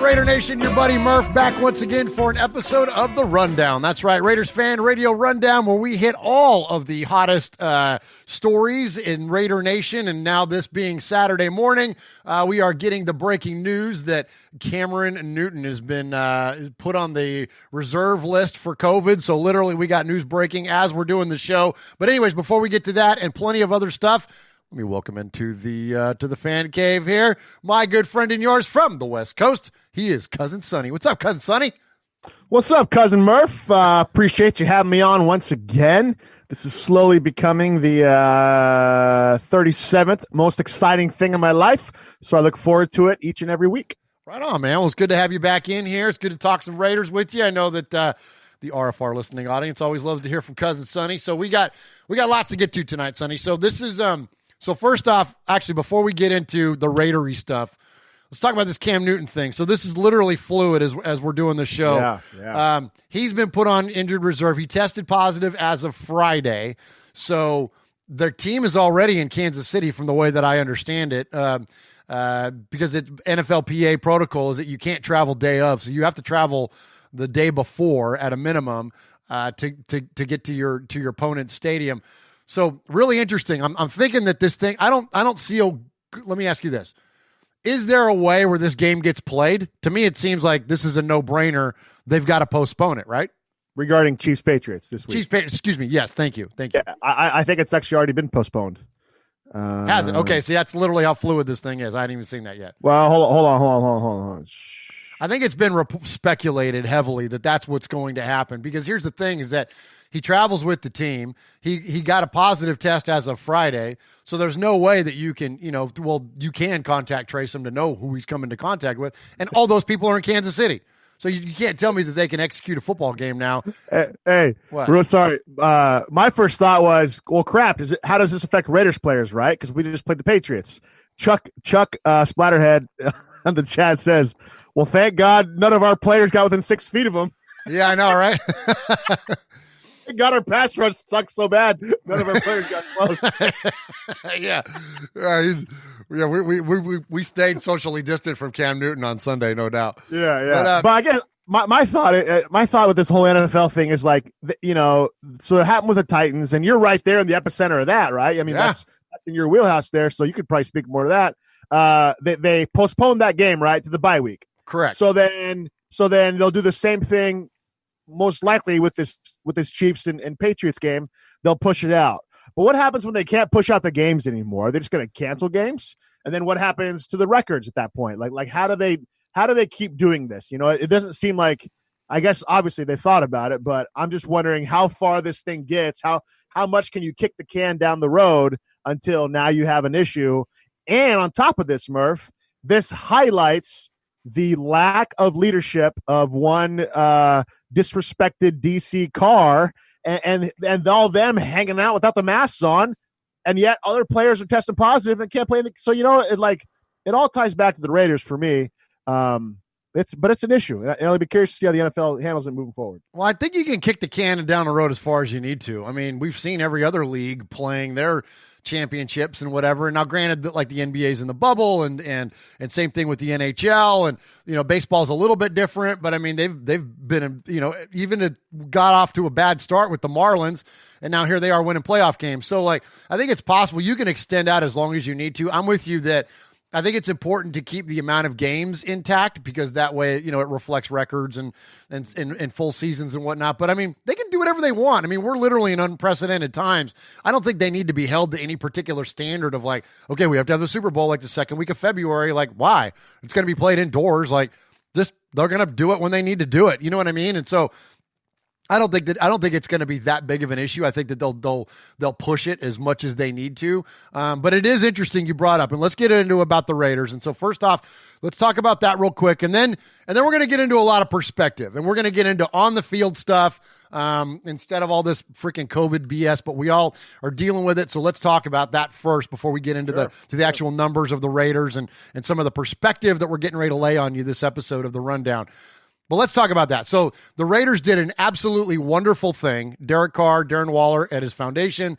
Raider Nation? Your buddy Murf back once again for an episode of The Rundown. That's right, Raiders Fan Radio Rundown, where we hit all of the hottest stories in Raider Nation. And now this being Saturday morning, we are getting the breaking news that Cameron Newton has been put on the reserve list for COVID. So literally we got news breaking as we're doing the show. But anyways, before we get to that and plenty of other stuff, let me welcome into the fan cave here, my good friend and yours from the West Coast. He is Cousin Sonny. What's up, Cousin Sonny? What's up, Cousin Murf? Appreciate you having me on once again. This is slowly becoming the 37th most exciting thing in my life, so I look forward to it each and every week. Right on, man. Well, it's good to have you back in here. It's good to talk some Raiders with you. I know that the RFR listening audience always loves to hear from Cousin Sonny. So we got lots to get to tonight, Sonny. So this is So first off, actually, before we get into the Raidery stuff, let's talk about this Cam Newton thing. So this is literally fluid as we're doing the show. Yeah. He's been put on injured reserve. He tested positive as of Friday. So their team is already in Kansas City from the way that I understand it, because it's NFLPA protocol is that you can't travel day of. So you have to travel the day before at a minimum to get to your opponent's stadium. So really interesting. I'm thinking that this thing, I don't see let me ask you this. Is there a way where this game gets played? To me, it seems like this is a no-brainer. They've got to postpone it, right? Regarding Chiefs-Patriots this week. Excuse me. Yes, thank you. Yeah, I think it's actually already been postponed. Has it? Okay, see, that's literally how fluid this thing is. I hadn't even seen that yet. Well, hold on. I think it's been speculated heavily that that's what's going to happen, because here's the thing is that he travels with the team. He got a positive test as of Friday, so there's no way that you can, you can contact trace him to know who he's come into contact with, and all those people are in Kansas City. So you can't tell me that they can execute a football game now. Hey, what? Real sorry. My first thought was, well, crap. How does this affect Raiders players, right? Because we just played the Patriots. Chuck Splatterhead on the chat says, well, thank God none of our players got within 6 feet of him. Yeah, I know, right? Thank God our pass rush sucks so bad. None of our players got close. Yeah. We stayed socially distant from Cam Newton on Sunday, no doubt. Yeah. But I guess my thought with this whole NFL thing is like, so it happened with the Titans, and you're right there in the epicenter of that, right? I mean, that's in your wheelhouse there, so you could probably speak more to that. They postponed that game, right, to the bye week. Correct. So then they'll do the same thing. Most likely with this Chiefs and Patriots game, they'll push it out. But what happens when they can't push out the games anymore? They're just going to cancel games, and then what happens to the records at that point? Like how do they keep doing this? It doesn't seem like. I guess obviously they thought about it, but I'm just wondering how far this thing gets. How much can you kick the can down the road until now you have an issue? And on top of this, Murph, this highlights the lack of leadership of one disrespected DC Carr and all them hanging out without the masks on, and yet other players are testing positive and can't play. So it all ties back to the Raiders for me. It's an issue, and I'll be curious to see how the NFL handles it moving forward. Well, I think you can kick the can down the road as far as you need to. I mean, we've seen every other league playing their championships and whatever. And now, granted, that like the NBA's in the bubble, and same thing with the NHL, and baseball's a little bit different. But I mean, they've been even it got off to a bad start with the Marlins, and now here they are winning playoff games. So I think it's possible you can extend out as long as you need to. I'm with you that. I think it's important to keep the amount of games intact, because that way, it reflects records and full seasons and whatnot. But I mean, they can do whatever they want. I mean, we're literally in unprecedented times. I don't think they need to be held to any particular standard of okay, we have to have the Super Bowl the second week of February. Why? It's going to be played indoors. They're going to do it when they need to do it. You know what I mean? And so I don't think it's going to be that big of an issue. I think that they'll push it as much as they need to. But it is interesting you brought up, and let's get into about the Raiders. And so first off, let's talk about that real quick, and then we're going to get into a lot of perspective, and we're going to get into on the field stuff instead of all this freaking COVID BS. But we all are dealing with it, so let's talk about that first before we get into the actual numbers of the Raiders and some of the perspective that we're getting ready to lay on you this episode of the Rundown. But let's talk about that. So the Raiders did an absolutely wonderful thing. Derek Carr, Darren Waller at his foundation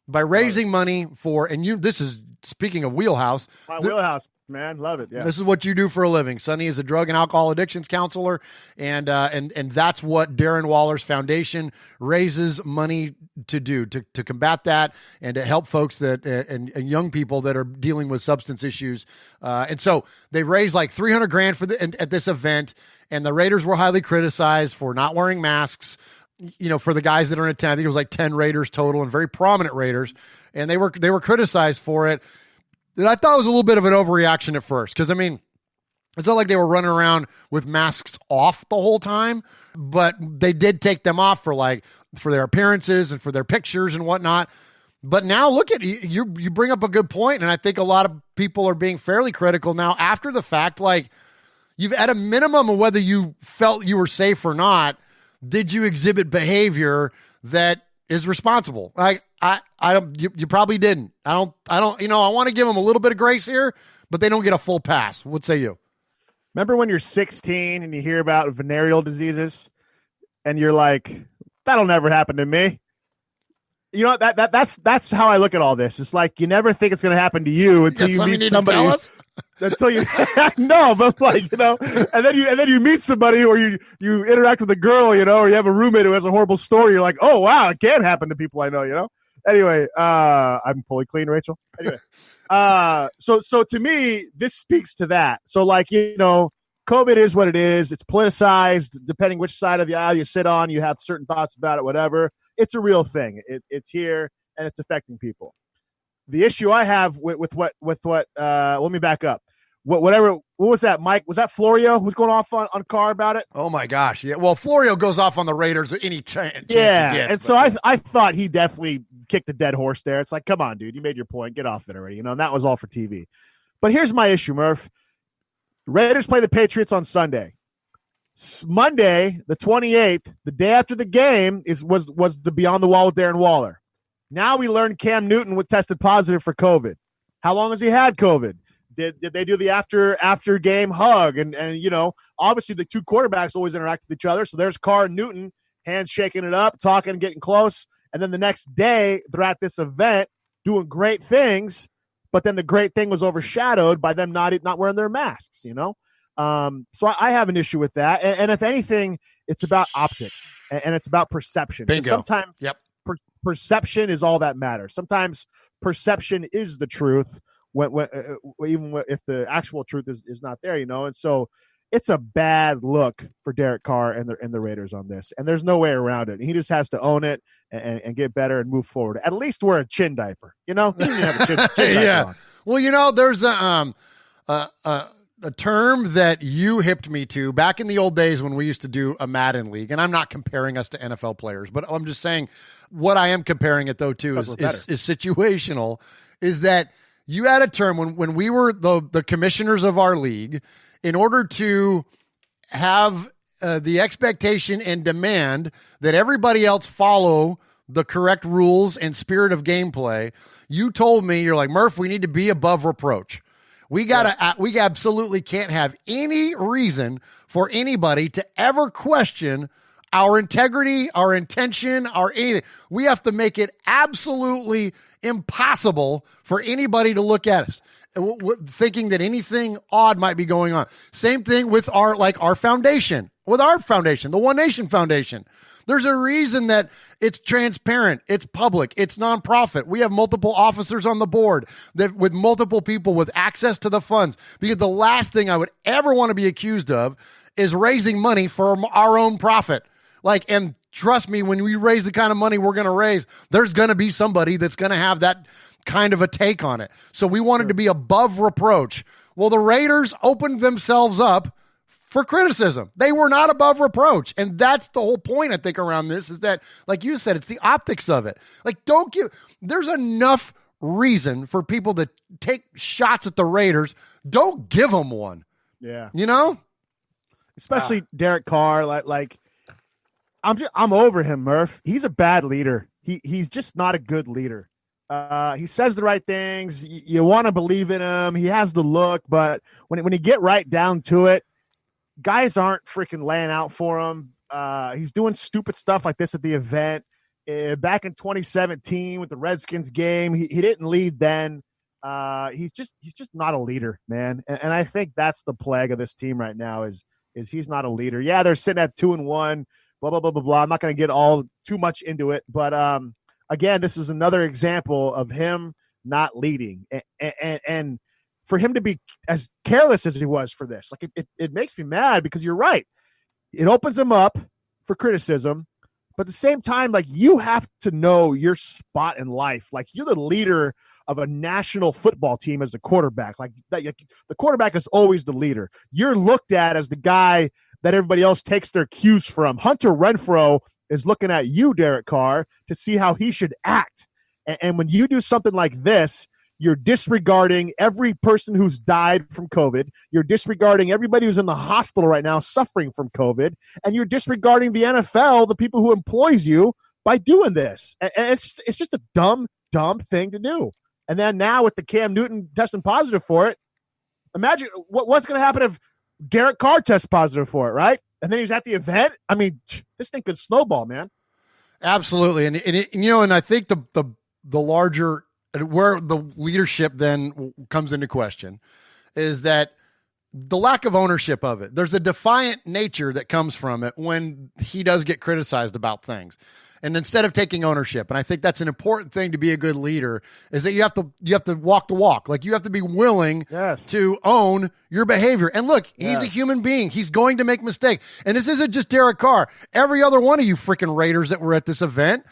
by raising money for, and this is speaking of wheelhouse. My wheelhouse. man. Love it. Yeah. This is what you do for a living. Sonny is a drug and alcohol addictions counselor, and that's what Darren Waller's foundation raises money to do, to combat that and to help folks that and young people that are dealing with substance issues. And so they raised like $300,000 at this event, and the Raiders were highly criticized for not wearing masks. For the guys that are in attendance, I think it was like 10 Raiders total, and very prominent Raiders, and they were criticized for it. And I thought it was a little bit of an overreaction at first, because, I mean, it's not like they were running around with masks off the whole time, but they did take them off for their appearances and for their pictures and whatnot. But now look at you bring up a good point, and I think a lot of people are being fairly critical now after the fact. Like, you've at a minimum of whether you felt you were safe or not, did you exhibit behavior that is responsible? I don't. You probably didn't. I don't. I want to give them a little bit of grace here, but they don't get a full pass. What say you? Remember when you're 16 and you hear about venereal diseases, and you're like, "That'll never happen to me." You know, that's how I look at all this. It's like you never think it's going to happen to you until you meet somebody. Until you no, but and then you meet somebody, or you interact with a girl, or you have a roommate who has a horrible story. You're like, oh wow, it can happen to people I know. Anyway, I'm fully clean, Rachel. Anyway, so to me, this speaks to that. So COVID is what it is. It's politicized. Depending which side of the aisle you sit on, you have certain thoughts about it. Whatever. It's a real thing. It's here and it's affecting people. The issue I have with what let me back up. What was that, Mike? Was that Florio who's going off on Carr about it? Oh my gosh, yeah. Well, Florio goes off on the Raiders any chance. Yeah, he gets, and so I thought he definitely kicked a dead horse there. It's like, come on, dude, you made your point. Get off it already. And that was all for TV. But here's my issue, Murph. Raiders play the Patriots on Sunday. Monday, the 28th, the day after the game, was the Beyond the Wall with Darren Waller. Now we learned Cam Newton was tested positive for COVID. How long has he had COVID? Did they do the after game hug? And obviously the two quarterbacks always interact with each other. So there's Carr and Newton, hands shaking it up, talking, getting close. And then the next day they're at this event doing great things, but then the great thing was overshadowed by them not wearing their masks, So I have an issue with that. And if anything, it's about optics and it's about perception. Bingo. Sometimes yep. Perception is all that matters. Sometimes perception is the truth, even if the actual truth is not there, And so it's a bad look for Derek Carr and the Raiders on this, and there's no way around it. He just has to own it and get better and move forward. At least wear a chin diaper, He didn't have a chin diaper yeah. on. Well, there's a term that you hipped me to back in the old days when we used to do a Madden League, and I'm not comparing us to NFL players, but I'm just saying what I am comparing it though to is situational. Is that you had a term when we were the commissioners of our league, in order to have the expectation and demand that everybody else follow the correct rules and spirit of gameplay, you told me, you're like, Murph, we need to be above reproach. We absolutely can't have any reason for anybody to ever question our integrity, our intention, our anything. We have to make it absolutely impossible for anybody to look at us thinking that anything odd might be going on. Same thing with our foundation, the One Nation Foundation. There's a reason that it's transparent, it's public, it's nonprofit. We have multiple officers on the board with multiple people with access to the funds, because the last thing I would ever want to be accused of is raising money for our own profit. And trust me, when we raise the kind of money we're going to raise, there's going to be somebody that's going to have that kind of a take on it. So we wanted to be above reproach. Well, the Raiders opened themselves up for criticism. They were not above reproach. And that's the whole point, I think, around this, is that, like you said, it's the optics of it. There's enough reason for people to take shots at the Raiders. Don't give them one. Yeah. Especially Derek Carr, I'm over him, Murph. He's a bad leader. He's just not a good leader. He says the right things. You want to believe in him. He has the look, but when you get right down to it, guys aren't freaking laying out for him. He's doing stupid stuff like this at the event. Back in 2017 with the Redskins game, he didn't lead then. He's just not a leader, man. And I think that's the plague of this team right now is he's not a leader. Yeah, they're sitting at 2-1, blah blah blah blah blah. I'm not going to get all too much into it, but again, this is another example of him not leading, and for him to be as careless as he was for this, like it makes me mad because you're right. It opens him up for criticism, but at the same time, like you have to know your spot in life. Like you're the leader of a national football team as the quarterback. Like that, the quarterback is always the leader. You're looked at as the guy that everybody else takes their cues from. Hunter Renfrow is looking at you, Derek Carr, to see how he should act. And when you do something like this, you're disregarding every person who's died from COVID. You're disregarding everybody who's in the hospital right now suffering from COVID. And you're disregarding the NFL, the people who employs you, by doing this. And it's just a dumb thing to do. And then now with the Cam Newton testing positive for it, imagine what's going to happen if Derek Carr tests positive for it, right? And then he's at the event. I mean, this thing could snowball, man. Absolutely. And I think the larger, where the leadership then comes into question is that the lack of ownership of it. There's a defiant nature that comes from it when he does get criticized about things. And instead of taking ownership, and I think that's an important thing to be a good leader, is that you have to walk the walk. Like you have to be willing to own your behavior. And look, he's a human being. He's going to make mistakes. And this isn't just Derek Carr. Every other one of you freaking Raiders that were at this event,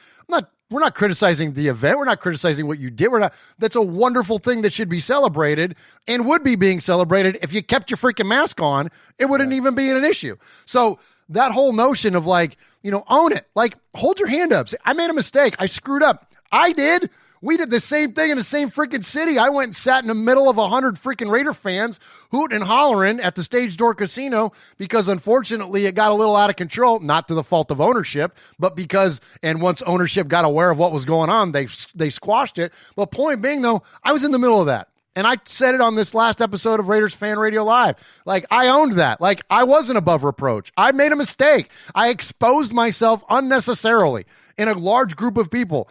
we're not criticizing the event. We're not criticizing what you did. That's a wonderful thing that should be celebrated and would be being celebrated. If you kept your freaking mask on, it wouldn't even be an issue. So that whole notion of own it. Like, hold your hand up. Say, I made a mistake. I screwed up. I did. We did the same thing in the same freaking city. I went and sat in the middle of 100 freaking Raider fans hooting and hollering at the Stage Door Casino because unfortunately it got a little out of control, not to the fault of ownership, but once ownership got aware of what was going on, they squashed it. But point being though, I was in the middle of that. And I said it on this last episode of Raiders Fan Radio Live. Like, I owned that. Like, I wasn't above reproach. I made a mistake. I exposed myself unnecessarily in a large group of people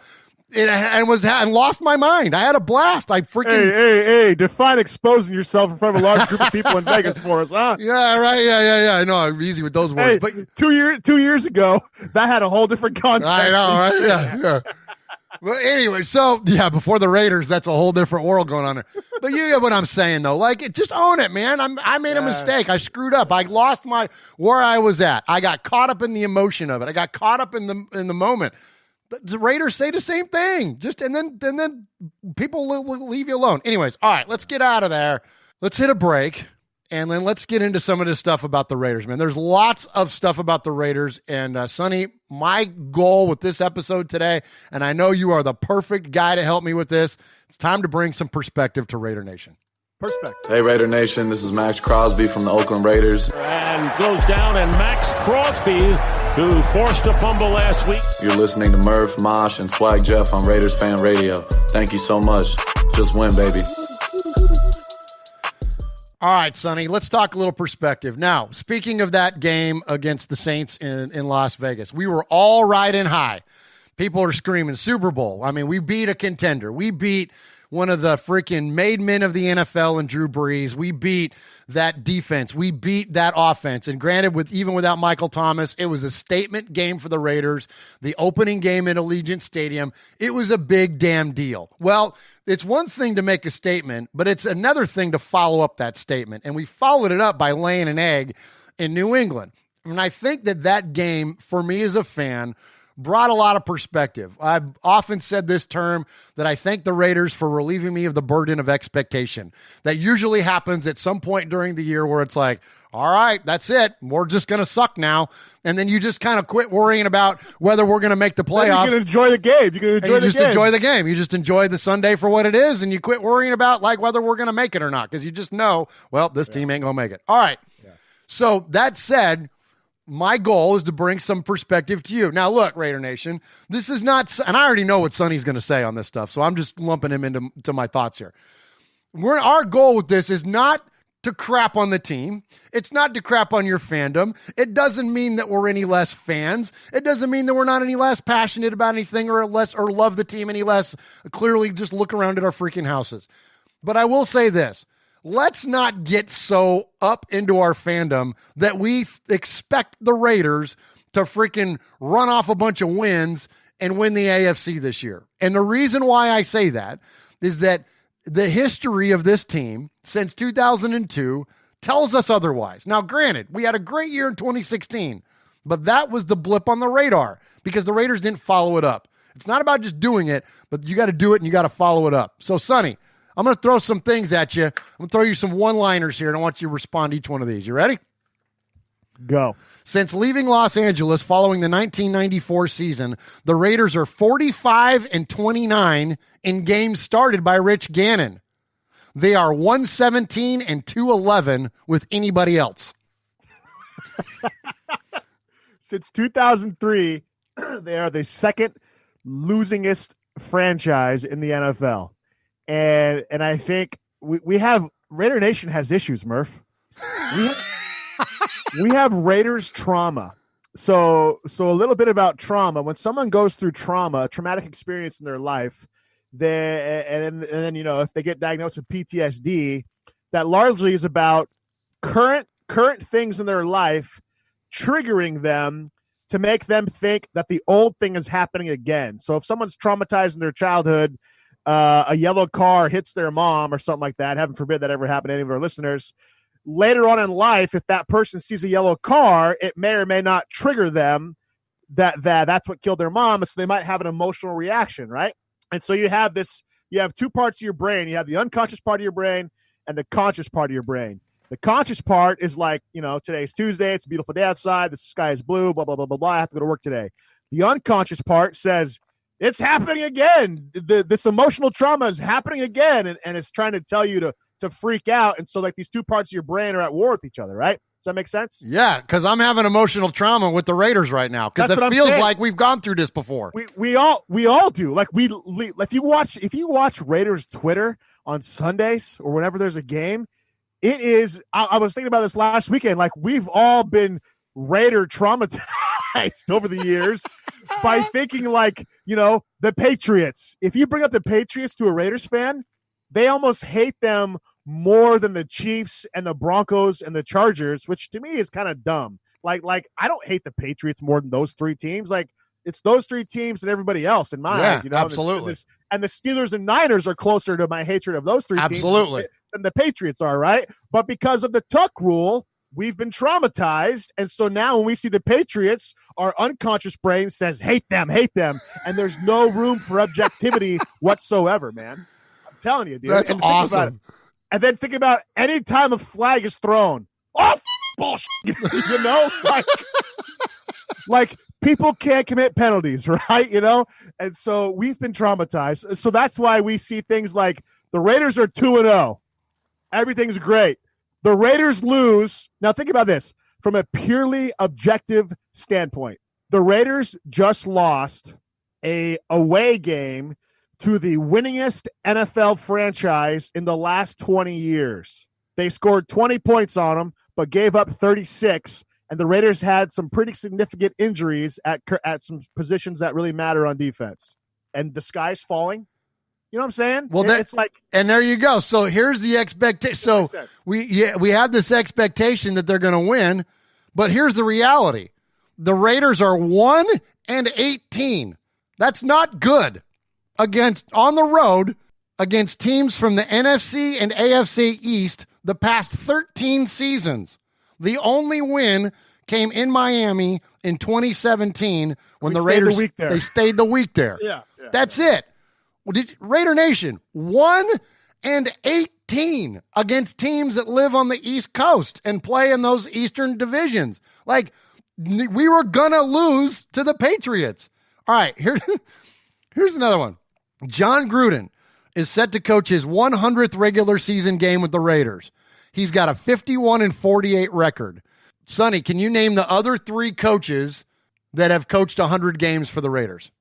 and lost my mind. I had a blast. I freaking... Hey, define exposing yourself in front of a large group of people in Vegas for us, huh? Yeah, right. Yeah. I know. I'm easy with those words. Hey, but 2 years ago, that had a whole different context. I know, right? Yeah. Well, anyway, so, before the Raiders, that's a whole different world going on there. But you get what I'm saying, though. Like, just own it, man. I made a mistake. I screwed up. I lost where I was at. I got caught up in the emotion of it. I got caught up in the moment. The Raiders say the same thing. And then people will leave you alone. Anyways, all right, let's get out of there. Let's hit a break. And then let's get into some of this stuff about the Raiders, man. There's lots of stuff about the Raiders. And, Sonny, my goal with this episode today, and I know you are the perfect guy to help me with this, it's time to bring some perspective to Raider Nation. Perspective. Hey, Raider Nation. This is Max Crosby from the Oakland Raiders. And goes down, and Max Crosby, who forced a fumble last week. You're listening to Murf, Mosh, and Swag Jeff on Raiders Fan Radio. Thank you so much. Just win, baby. All right, Sonny, let's talk a little perspective. Now, speaking of that game against the Saints in Las Vegas, we were all riding high. People are screaming Super Bowl. I mean, we beat a contender. We beat one of the freaking made men of the NFL and Drew Brees. We beat that defense. We beat that offense. And granted, even without Michael Thomas, it was a statement game for the Raiders. The opening game in Allegiant Stadium, it was a big damn deal. Well, it's one thing to make a statement, but it's another thing to follow up that statement. And we followed it up by laying an egg in New England. And I think that game, for me as a fan, brought a lot of perspective. I've often said this term that I thank the Raiders for relieving me of the burden of expectation. That usually happens at some point during the year where it's like, all right, that's it. We're just going to suck now. And then you just kind of quit worrying about whether we're going to make the playoffs. You can enjoy the game. You just enjoy the game. You just enjoy the Sunday for what it is, and you quit worrying about whether we're going to make it or not because you just know, well, this team ain't going to make it. All right. Yeah. So that said, my goal is to bring some perspective to you. Now, look, Raider Nation, this is not, and I already know what Sonny's going to say on this stuff, so I'm just lumping him into my thoughts here. Our goal with this is not to crap on the team. It's not to crap on your fandom. It doesn't mean that we're any less fans. It doesn't mean that we're not any less passionate about anything or love the team any less. Clearly, just look around at our freaking houses. But I will say this. Let's not get so up into our fandom that we expect the Raiders to freaking run off a bunch of wins and win the AFC this year. And the reason why I say that is that the history of this team since 2002 tells us otherwise. Now, granted, we had a great year in 2016, but that was the blip on the radar because the Raiders didn't follow it up. It's not about just doing it, but you got to do it and you got to follow it up. So, Sonny, I'm going to throw some things at you. I'm going to throw you some one-liners here, and I want you to respond to each one of these. You ready? Go. Since leaving Los Angeles following the 1994 season, the Raiders are 45-29 in games started by Rich Gannon. They are 117-211 with anybody else. Since 2003, they are the second losingest franchise in the NFL. And I think we have Raider Nation has issues, Murph. We have Raiders trauma. So a little bit about trauma. When someone goes through trauma, a traumatic experience in their life, then if they get diagnosed with PTSD, that largely is about current things in their life triggering them to make them think that the old thing is happening again. So if someone's traumatized in their childhood, a yellow car hits their mom or something like that, heaven forbid that ever happened to any of our listeners, later on in life, if that person sees a yellow car, it may or may not trigger them that's what killed their mom, so they might have an emotional reaction, right? And so you have two parts of your brain. You have the unconscious part of your brain and the conscious part of your brain. The conscious part is like, today's Tuesday, it's a beautiful day outside, the sky is blue, blah, blah, blah, blah, blah, I have to go to work today. The unconscious part says, it's happening again. This emotional trauma is happening again, and it's trying to tell you to freak out. And so, like, these two parts of your brain are at war with each other, right? Does that make sense? Yeah, because I'm having emotional trauma with the Raiders right now because it feels like we've gone through this before. We all do. Like if you watch Raiders Twitter on Sundays or whenever there's a game, it is. I was thinking about this last weekend. Like, we've all been Raider traumatized over the years by thinking like, the Patriots. If you bring up the Patriots to a Raiders fan, they almost hate them more than the Chiefs and the Broncos and the Chargers, which to me is kind of dumb. Like I don't hate the Patriots more than those three teams. Like, it's those three teams and everybody else in my eyes. Absolutely. And the Steelers and Niners are closer to my hatred of those three teams than the Patriots are, right? But because of the Tuck rule, we've been traumatized. And so now when we see the Patriots, our unconscious brain says, hate them. And there's no room for objectivity whatsoever, man. I'm telling you, dude. That's awesome. And then think about any time a flag is thrown. Oh, bullshit. Like people can't commit penalties, right? And so we've been traumatized. So that's why we see things like the Raiders are 2-0. Everything's great. The Raiders lose. Now think about this from a purely objective standpoint. The Raiders just lost a away game to the winningest NFL franchise in the last 20 years. They scored 20 points on them, but gave up 36. And the Raiders had some pretty significant injuries at some positions that really matter on defense. And the sky's falling. You know what I'm saying? Well, it's like, and there you go. So here's the expectation. So we have this expectation that they're going to win, but here's the reality: the Raiders are 1-18. That's not good on the road against teams from the NFC and AFC East the past 13 seasons. The only win came in Miami in 2017 when the Raiders stayed the week there. Yeah. That's it. Well, Raider Nation 1-18 against teams that live on the East Coast and play in those Eastern divisions. Like, we were gonna lose to the Patriots. All right, here's another one. John Gruden is set to coach his 100th regular season game with the Raiders. He's got a 51-48 record. Sonny, can you name the other three coaches that have coached 100 games for the Raiders?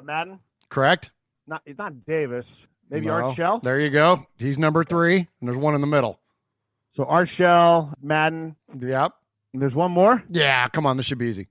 Madden. Correct. It's not Davis. Maybe Art Shell. There you go. He's number 3, and there's one in the middle. So Art Shell, Madden. Yep. And there's one more? Yeah, come on. This should be easy.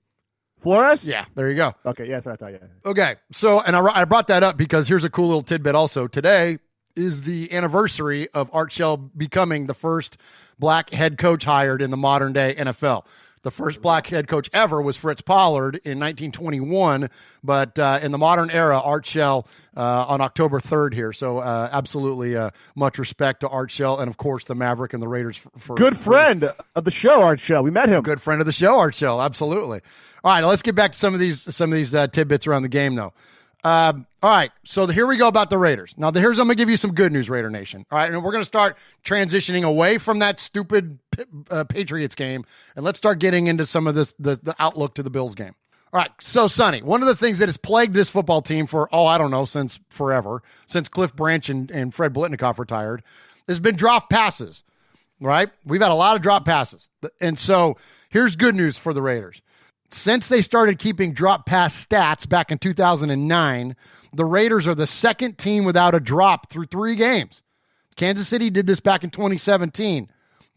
Flores? Yeah, there you go. Okay, yeah, that's what I thought, yeah. Okay, so, and I brought that up because here's a cool little tidbit also. Today, is the anniversary of Art Shell becoming the first black head coach hired in the modern day NFL. The first black head coach ever was Fritz Pollard in 1921, but in the modern era, Art Shell on October 3rd here. So absolutely much respect to Art Shell and, of course, the Maverick and the Raiders. Good friend of the show, Art Shell. We met him. Good friend of the show, Art Shell. Absolutely. All right, let's get back to some of these tidbits around the game, though. All right, so here we go about the Raiders. Now, I'm going to give you some good news, Raider Nation. All right, and we're going to start transitioning away from that stupid Patriots game, and let's start getting into some of the outlook to the Bills game. All right, so, Sonny, one of the things that has plagued this football team for, since forever, since Cliff Branch and Fred Blitnikoff retired, has been drop passes, right? We've had a lot of drop passes. And so here's good news for the Raiders. Since they started keeping drop pass stats back in 2009, the Raiders are the second team without a drop through 3 games. Kansas City did this back in 2017.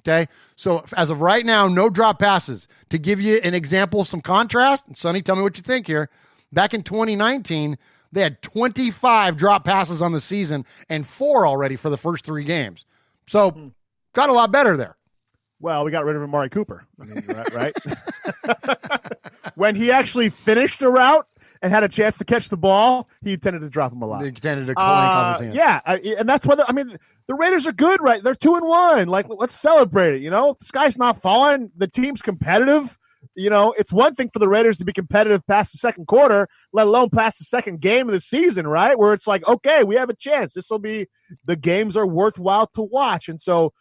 Okay, so as of right now, no drop passes. To give you an example, some contrast, and Sonny, tell me what you think here. Back in 2019, they had 25 drop passes on the season and 4 already for the first 3 games. So got a lot better there. Well, we got rid of Amari Cooper. I mean, right? When he actually finished a route and had a chance to catch the ball, he tended to drop him a lot. He tended to clank off his hands. Yeah, and that's why the Raiders are good, right? They're 2-1. Like, let's celebrate it. The sky's not falling. The team's competitive. It's one thing for the Raiders to be competitive past the second quarter, let alone past the second game of the season, right? Where it's like, okay, we have a chance. The games are worthwhile to watch. And so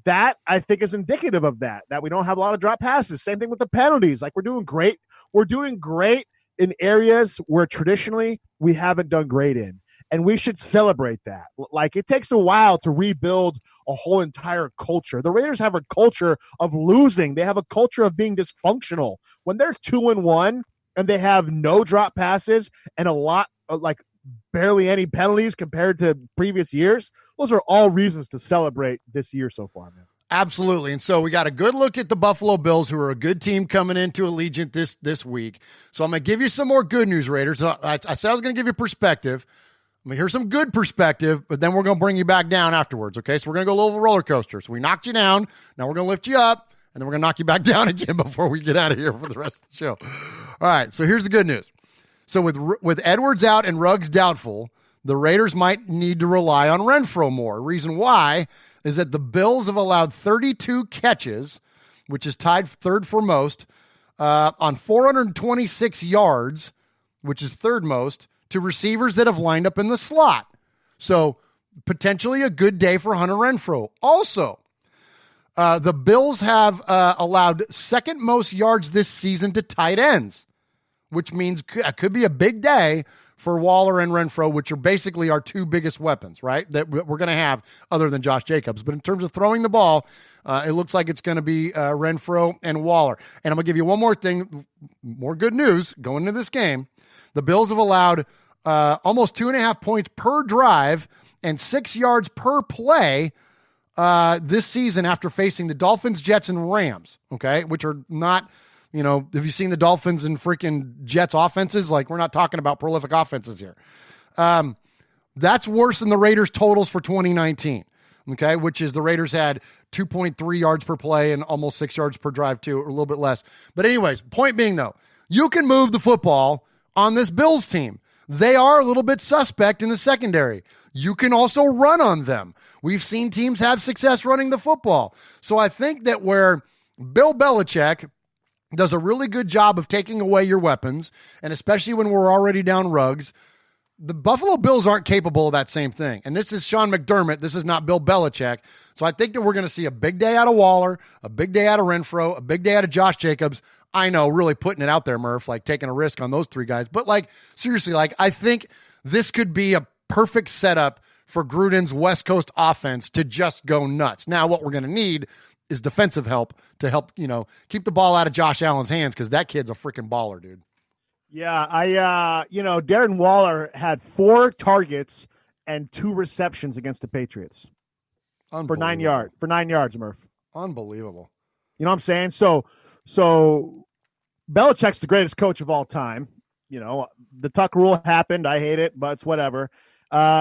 that, I think, is indicative of that we don't have a lot of drop passes. Same thing with the penalties. Like, we're doing great. We're doing great in areas where traditionally we haven't done great in. And we should celebrate that. Like, it takes a while to rebuild a whole entire culture. The Raiders have a culture of losing. They have a culture of being dysfunctional. When they're 2-1 and they have no drop passes and a lot of, barely any penalties compared to previous years, those are all reasons to celebrate this year so far, man. Absolutely. And so we got a good look at the Buffalo Bills, who are a good team coming into Allegiant this week. So I'm going to give you some more good news, Raiders. I said I was going to give you perspective. I'm going to hear some good perspective, but then we're going to bring you back down afterwards, okay? So we're going to go a little roller coaster. So we knocked you down. Now we're going to lift you up, and then we're going to knock you back down again before we get out of here for the rest of the show. All right, so here's the good news. So with Edwards out and Ruggs doubtful, the Raiders might need to rely on Renfrow more. Reason why is that the Bills have allowed 32 catches, which is tied third for most, on 426 yards, which is third most, to receivers that have lined up in the slot. So potentially a good day for Hunter Renfrow. Also, the Bills have allowed second most yards this season to tight ends, which means it could be a big day for Waller and Renfrow, which are basically our 2 biggest weapons, right, that we're going to have other than Josh Jacobs. But in terms of throwing the ball, it looks like it's going to be Renfrow and Waller. And I'm going to give you one more thing, more good news going into this game. The Bills have allowed almost 2.5 points per drive and 6 yards per play this season after facing the Dolphins, Jets, and Rams, okay, which are not – have you seen the Dolphins and freaking Jets offenses? Like, we're not talking about prolific offenses here. That's worse than the Raiders totals for 2019, okay, which is the Raiders had 2.3 yards per play and almost 6 yards per drive too, or a little bit less. But anyways, point being, though, you can move the football on this Bills team. They are a little bit suspect in the secondary. You can also run on them. We've seen teams have success running the football. So I think that where Bill Belichick does a really good job of taking away your weapons, and especially when we're already down Ruggs, the Buffalo Bills aren't capable of that same thing. And this is Sean McDermott. This is not Bill Belichick. So I think that we're going to see a big day out of Waller, a big day out of Renfrow, a big day out of Josh Jacobs. I know, really putting it out there, Murph, like taking a risk on those 3 guys. But seriously, I think this could be a perfect setup for Gruden's West Coast offense to just go nuts. Now, what we're going to need is defensive help to help, keep the ball out of Josh Allen's hands, because that kid's a freaking baller, dude. Yeah, Darren Waller had 4 targets and 2 receptions against the Patriots for 9 yards. For 9 yards, Murph. Unbelievable. You know what I'm saying? So Belichick's the greatest coach of all time. The Tuck rule happened. I hate it, but it's whatever.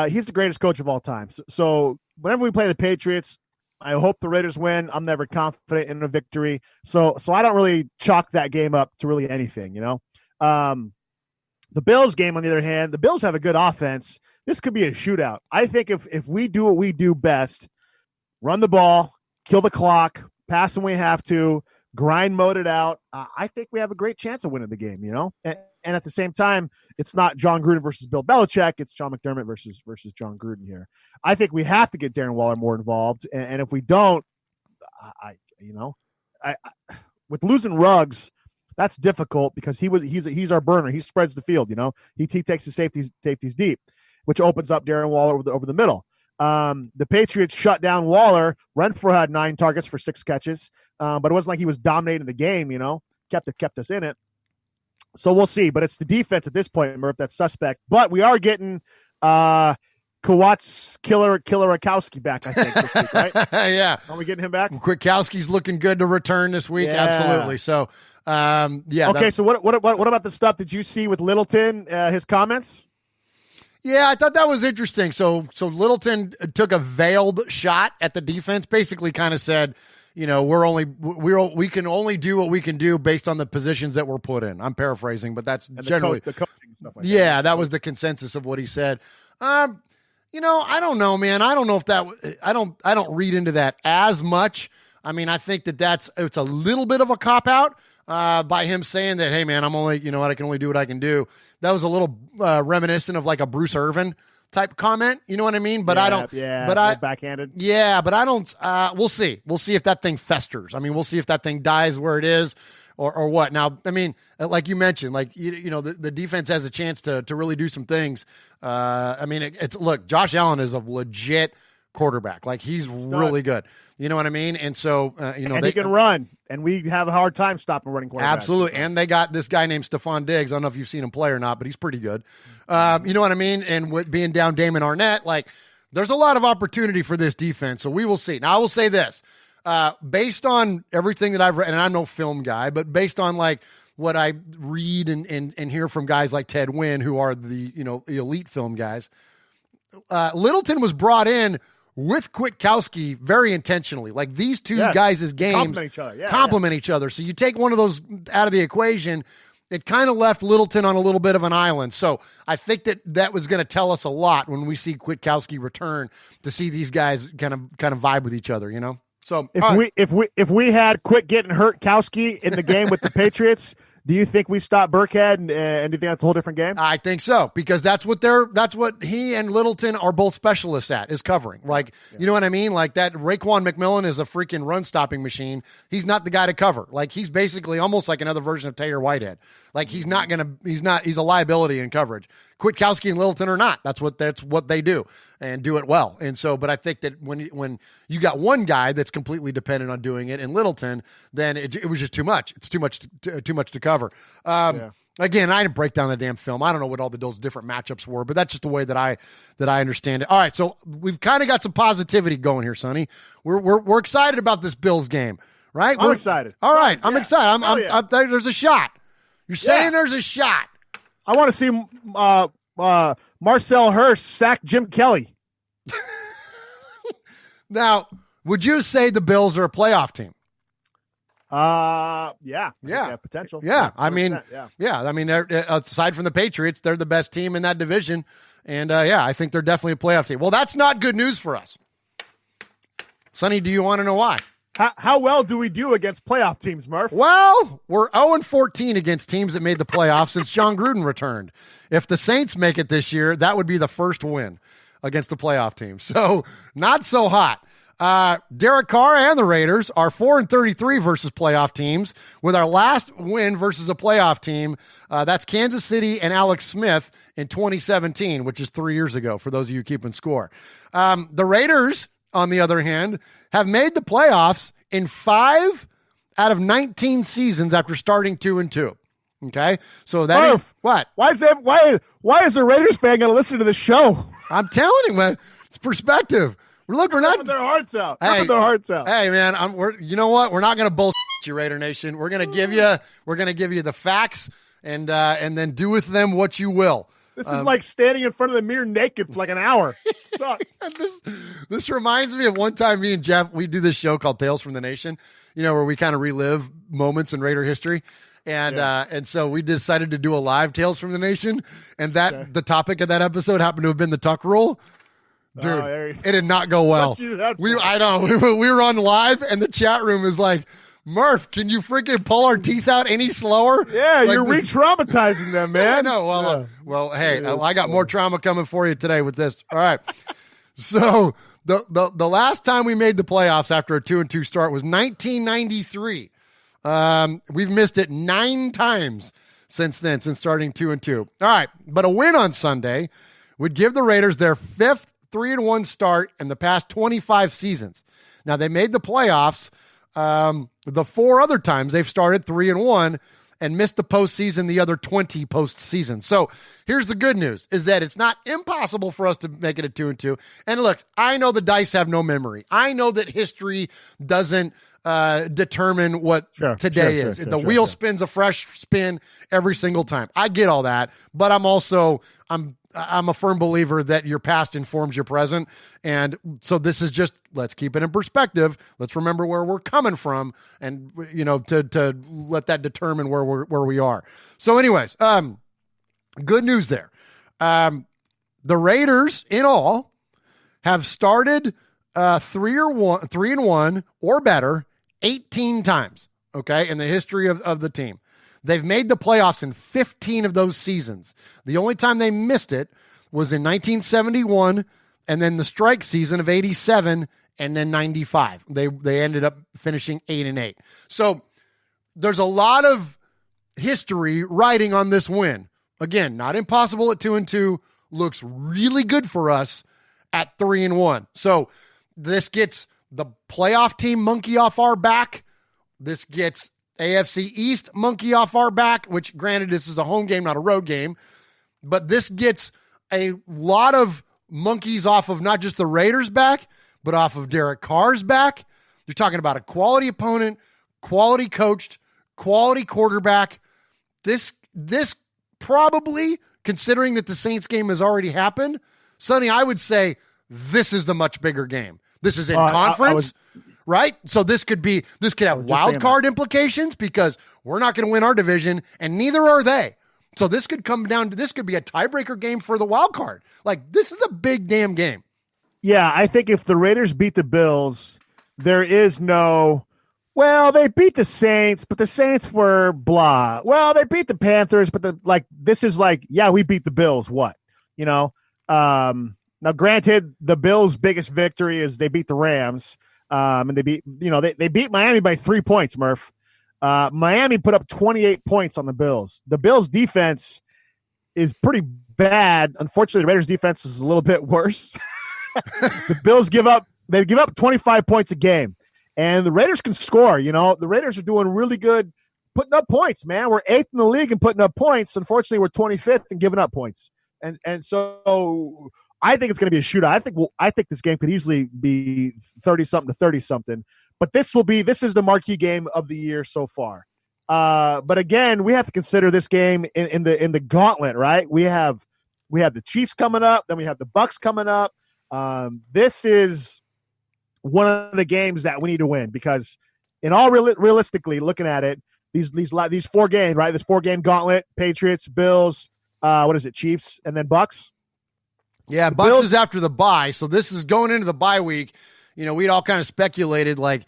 He's the greatest coach of all time. So whenever we play the Patriots, I hope the Raiders win. I'm never confident in a victory. So I don't really chalk that game up to really anything, The Bills game, on the other hand, the Bills have a good offense. This could be a shootout. I think if we do what we do best, run the ball, kill the clock, pass when we have to, grind mode it out, I think we have a great chance of winning the game, And at the same time, it's not John Gruden versus Bill Belichick. It's John McDermott versus John Gruden here. I think we have to get Darren Waller more involved. And if we don't, with losing Ruggs, that's difficult because he's our burner. He spreads the field, He takes the safeties deep, which opens up Darren Waller over the middle. The Patriots shut down Waller. Renfrow had 9 targets for 6 catches, but it wasn't like he was dominating the game. Kept us in it. So we'll see. But it's the defense at this point, Murph, that's suspect. But we are getting Kowats Killer-Akowski back, I think, this week, right? Yeah. Are we getting him back? Kwiatkowski's looking good to return this week. Yeah. Absolutely. So, yeah. Okay. So what about the stuff that you see with Littleton? His comments. Yeah, I thought that was interesting. So Littleton took a veiled shot at the defense. Basically, kind of said, we can only do what we can do based on the positions that we're put in. I'm paraphrasing, but that's generally the coaching stuff. Like that was the consensus of what he said. I don't know, man. I don't know if that. I don't read into that as much. I mean, I think it's a little bit of a cop out by him saying that, hey, man, I'm only, I can only do what I can do. That was a little reminiscent of like a Bruce Irvin type comment. You know what I mean? But I don't. Yeah. But backhanded. Yeah, but I don't. We'll see. We'll see if that thing festers. I mean, we'll see if that thing dies where it is, or what. Now, I mean, like you mentioned, like the defense has a chance to really do some things. I mean, look, Josh Allen is a legit quarterback. Like he's really good. You know what I mean? And so, and he can run, and we have a hard time stopping running quarterbacks. Absolutely. And they got this guy named Stephon Diggs. I don't know if you've seen him play or not, but he's pretty good. You know what I mean? And with being down Damon Arnett, like there's a lot of opportunity for this defense. So we will see. Now I will say this, based on everything that I've read, and I'm no film guy, but based on like what I read and hear from guys like Ted Wynn, who are the elite film guys, Littleton was brought in with Kwiatkowski very intentionally. Like these two guys' games complement each other. So you take one of those out of the equation, it kind of left Littleton on a little bit of an island. So I think that was going to tell us a lot when we see Kwiatkowski return, to see these guys kind of vibe with each other, So if we had quit getting hurt Kowski in the game with the Patriots, do you think we stop Burkhead and do you think that's a whole different game? I think so, because that's what he and Littleton are both specialists at, is covering. Like, you know what I mean? Like that Raekwon McMillan is a freaking run stopping machine. He's not the guy to cover. Like he's basically almost like another version of Taylor Whitehead. Like he's a liability in coverage. Kwiatkowski and Littleton are not. That's what they do, and do it well. And so, but I think that when you got one guy that's completely dependent on doing it in Littleton, then it was just too much. It's too much to cover. Again, I didn't break down the damn film. I don't know what all those different matchups were, but that's just the way that I understand it. All right, so we've kind of got some positivity going here, Sonny. We're excited about this Bills game, right? I'm excited. All right, I'm excited. I'm there's a shot. You're saying there's a shot. I want to see Marcel Hurst sack Jim Kelly. Now, would you say the Bills are a playoff team? Yeah, potential. Yeah, I mean, they're, aside from the Patriots, they're the best team in that division, and I think they're definitely a playoff team. Well, that's not good news for us, Sonny. Do you want to know why? How well do we do against playoff teams, Murph? Well, we're 0-14 against teams that made the playoffs since John Gruden returned. If the Saints make it this year, that would be the first win against the playoff team. So not so hot. Derek Carr and the Raiders are 4-33 versus playoff teams, with our last win versus a playoff team. That's Kansas City and Alex Smith in 2017, which is 3 years ago, for those of you keeping score. The Raiders, on the other hand, have made the playoffs in 5 out of 19 seasons after starting 2-2. Okay, so that Murph, what? Why is the Raiders fan going to listen to this show? I'm telling you, man, it's perspective. Look, we're not their hearts out. Hey, their hearts out. Hey, man, you know what? We're not going to bullshit you, Raider Nation. We're going to give you the facts, and then do with them what you will. This is like standing in front of the mirror naked for like an hour. Sucks. This reminds me of one time me and Jeff, we do this show called Tales from the Nation, where we kind of relive moments in Raider history. And so we decided to do a live Tales from the Nation. And the topic of that episode happened to have been the tuck rule. Dude, it did not go well. I know. We were on live and the chat room is like, Murf, can you freaking pull our teeth out any slower? Yeah, like you're re-traumatizing them, man. I know. Well, hey, I got more trauma coming for you today with this. All right. So the last time we made the playoffs after a 2-2 start was 1993. We've missed it 9 times since then, since starting 2-2. All right, but a win on Sunday would give the Raiders their 5th 3-1 start in the past 25 seasons. Now they made the playoffs. The 4 other times they've started 3-1 and missed the postseason the other 20 postseason. So here's the good news is that it's not impossible for us to make it a 2-2. And look, I know the dice have no memory. I know that history doesn't determine what today is. The wheel spins a fresh spin every single time. I get all that, but I'm a firm believer that your past informs your present. And so this is just, let's keep it in perspective. Let's remember where we're coming from and, to let that determine where we are. So anyways, good news there. The Raiders in all have started 3-1 or better 18 times. Okay. In the history of the team. They've made the playoffs in 15 of those seasons. The only time they missed it was in 1971 and then the strike season of 87 and then 95. They ended up finishing 8-8. So there's a lot of history riding on this win. Again, not impossible at 2-2. Looks really good for us at 3-1. So this gets the playoff team monkey off our back. This gets AFC East monkey off our back, which granted this is a home game, not a road game, but this gets a lot of monkeys off of not just the Raiders' back, but off of Derek Carr's back. You're talking about a quality opponent, quality coached, quality quarterback. This probably, considering that the Saints game has already happened, Sonny, I would say this is the much bigger game. This is in conference. Right? So this could have wild card implications because we're not going to win our division and neither are they. So this could come down to, this could be a tiebreaker game for the wild card. Like this is a big damn game. Yeah. I think if the Raiders beat the Bills, there is no, well, they beat the Saints, but the Saints were blah. Well, they beat the Panthers, but this is like, yeah, we beat the Bills. What, now granted the Bills' biggest victory is they beat the Rams. And they beat, they beat Miami by 3 points, Murph. Miami put up 28 points on the Bills. The Bills' defense is pretty bad. Unfortunately, the Raiders' defense is a little bit worse. The Bills give up 25 points a game. And the Raiders can score, The Raiders are doing really good putting up points, man. We're 8th in the league in putting up points. Unfortunately, we're 25th in giving up points. And so I think it's going to be a shootout. I think this game could easily be 30-something to 30-something. But this is the marquee game of the year so far. But again, we have to consider this game in the gauntlet, right? We have the Chiefs coming up, then we have the Bucks coming up. This is one of the games that we need to win because, in all realistically looking at it, these 4 games, right? This 4-game gauntlet: Patriots, Bills, Chiefs, and then Bucks. Yeah, Bucks is after the bye, so this is going into the bye week. We'd all kind of speculated like,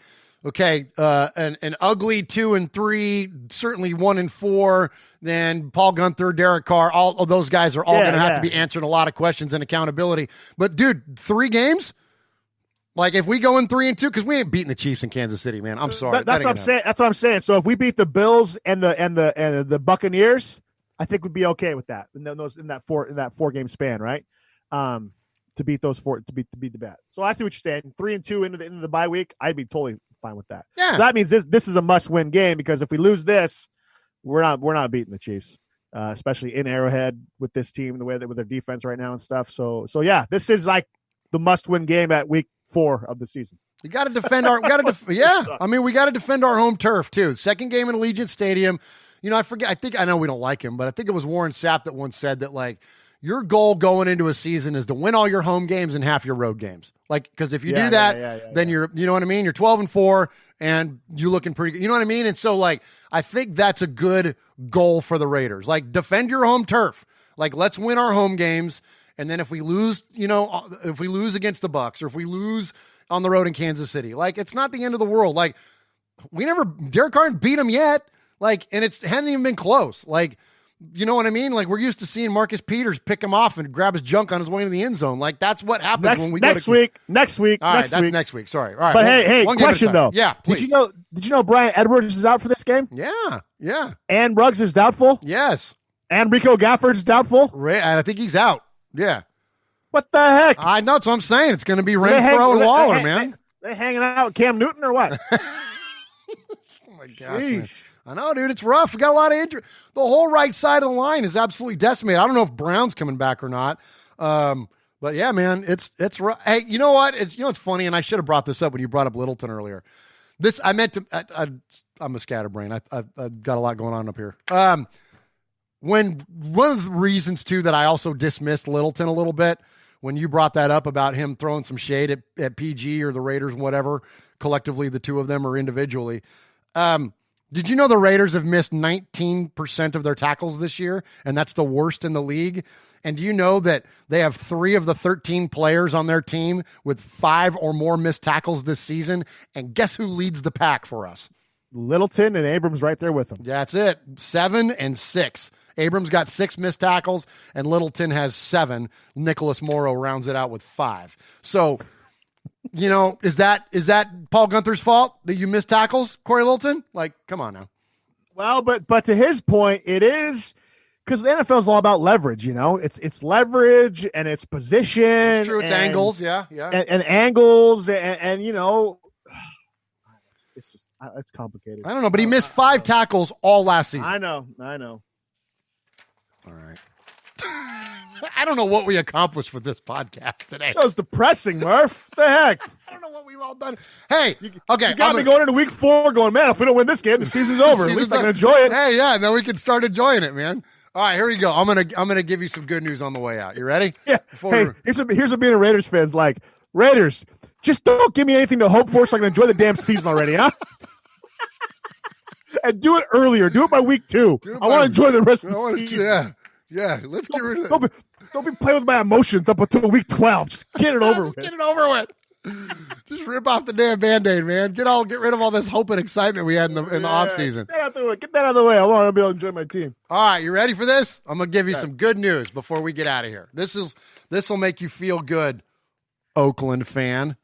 okay, an ugly 2-3, certainly 1-4. Then Paul Gunther, Derek Carr, all of those guys are all going to have to be answering a lot of questions and accountability. But dude, 3 games. Like if we go in 3-2, because we ain't beating the Chiefs in Kansas City, man. I'm sorry. That's what I'm saying. That's what I'm saying. So if we beat the Bills and the Buccaneers, I think we'd be okay with that. In that 4-game span, right? To beat those 4, to beat the bet. So I see what you're saying. 3-2 into the bye week, I'd be totally fine with that. Yeah. So that means this is a must-win game because if we lose this, we're not beating the Chiefs, especially in Arrowhead with this team, the way with their defense right now and stuff. So yeah, this is like the must-win game at week 4 of the season. We got to defend our. We got to defend our home turf too. Second game in Allegiant Stadium. I forget. I know we don't like him, but I think it was Warren Sapp that once said that like, your goal going into a season is to win all your home games and half your road games. Like, because if you do that, then you're, you know what I mean? You're 12-4 and you're looking pretty good. You know what I mean? And so, like, I think that's a good goal for the Raiders. Like, defend your home turf. Like, let's win our home games. And then if we lose, if we lose against the Bucs or if we lose on the road in Kansas City, like, it's not the end of the world. Like, Derek Carr beat them yet. Like, and it hadn't even been close. Like, you know what I mean? Like, we're used to seeing Marcus Peters pick him off and grab his junk on his way to the end zone. Like, that's what happens when we next week. Next week. All right, that's next week. Sorry. All right. But hey, question though. Yeah, please. Did you know Brian Edwards is out for this game? Yeah. And Ruggs is doubtful? Yes. And Rico Gafford's doubtful? I think he's out. Yeah. What the heck? I know. That's what I'm saying. It's going to be Renfro and Waller, man. They hanging out with Cam Newton or what? Oh my gosh, man. I know, dude. It's rough. We got a lot of injury. The whole right side of the line is absolutely decimated. I don't know if Brown's coming back or not. But yeah, man, it's rough. Hey, you know what? It's funny, and I should have brought this up when you brought up Littleton earlier. I'm a scatterbrain. I've got a lot going on up here. When one of the reasons too that I also dismissed Littleton a little bit when you brought that up about him throwing some shade at PG or the Raiders, whatever, collectively the two of them or individually. Did you know the Raiders have missed 19% of their tackles this year, and that's the worst in the league? And do you know that they have 3 of the 13 players on their team with 5 or more missed tackles this season? And guess who leads the pack for us? Littleton and Abrams right there with them. That's it. 7 and 6. Abrams got 6 missed tackles, and Littleton has 7. Nicholas Morrow rounds it out with 5. So, is that Paul Gunther's fault that you missed tackles, Corey Littleton? Like, come on now. Well, but to his point, it is because the NFL is all about leverage. It's leverage and it's position. It's true. It's angles. Yeah. And angles and it's just it's complicated. I don't know, but he missed 5 tackles all last season. I know. All right. I don't know what we accomplished with this podcast today. That was depressing, Murph. What the heck? I don't know what we've all done. Hey, okay. You got me going into week 4 going, man, if we don't win this game, the season's over. At least I can enjoy it. Hey, yeah, then we can start enjoying it, man. All right, here we go. I'm gonna give you some good news on the way out. You ready? Yeah. Here's what being a Raiders fan's like. Raiders, just don't give me anything to hope for so I can enjoy the damn season already, huh? And do it earlier. Do it by week 2. I want to enjoy the rest of the season. Yeah. Let's get rid of it. Don't be playing with my emotions up until week 12. Just get it over with. Get it over with. Just rip off the damn Band-Aid, man. Get rid of all this hope and excitement we had in the offseason. Get that out of the way. I want to be able to enjoy my team. All right, you ready for this? I'm going to give you some good news before we get out of here. This will make you feel good, Oakland fan.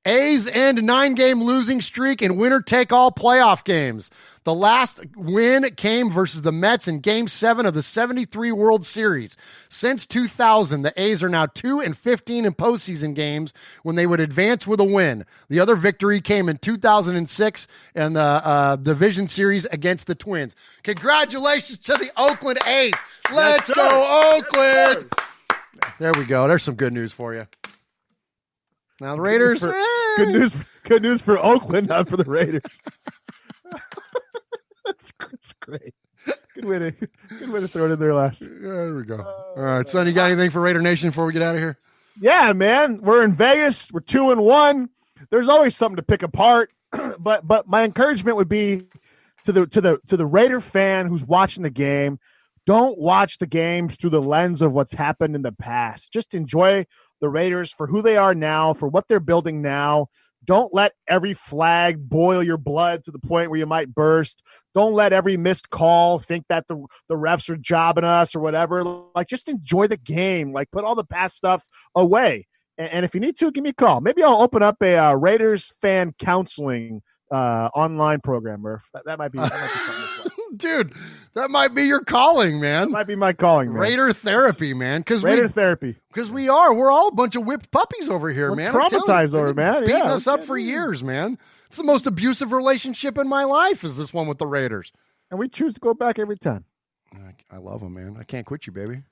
A's end 9-game losing streak in winner-take-all playoff games. The last win came versus the Mets in Game 7 of the 73 World Series. Since 2000, the A's are now 2-15 in postseason games when they would advance with a win. The other victory came in 2006 in the Division Series against the Twins. Congratulations to the Oakland A's. Let's go, Oakland! There we go. There's some good news for you. Now the Raiders, good news for Oakland, not for the Raiders. That's great. Good way to throw it in there last. There we go. All right, son, you got anything for Raider Nation before we get out of here? Yeah, man. We're in Vegas. We're 2-1. There's always something to pick apart, but my encouragement would be to the Raider fan who's watching the game. Don't watch the games through the lens of what's happened in the past. Just enjoy the Raiders for who they are now, for what they're building now. Don't let every flag boil your blood to the point where you might burst. Don't let every missed call think that the refs are jobbing us or whatever. Like, just enjoy the game. Like, put all the past stuff away. And if you need to, give me a call. Maybe I'll open up a Raiders fan counseling online program, Murph. That might be something as well. Dude, that might be your calling, man. That might be my calling, man. Raider therapy, man. Raider therapy. Because we're all a bunch of whipped puppies over here, man. Traumatized over, man. Beating us up for years, man. It's the most abusive relationship in my life is this one with the Raiders. And we choose to go back every time. I love them, man. I can't quit you, baby.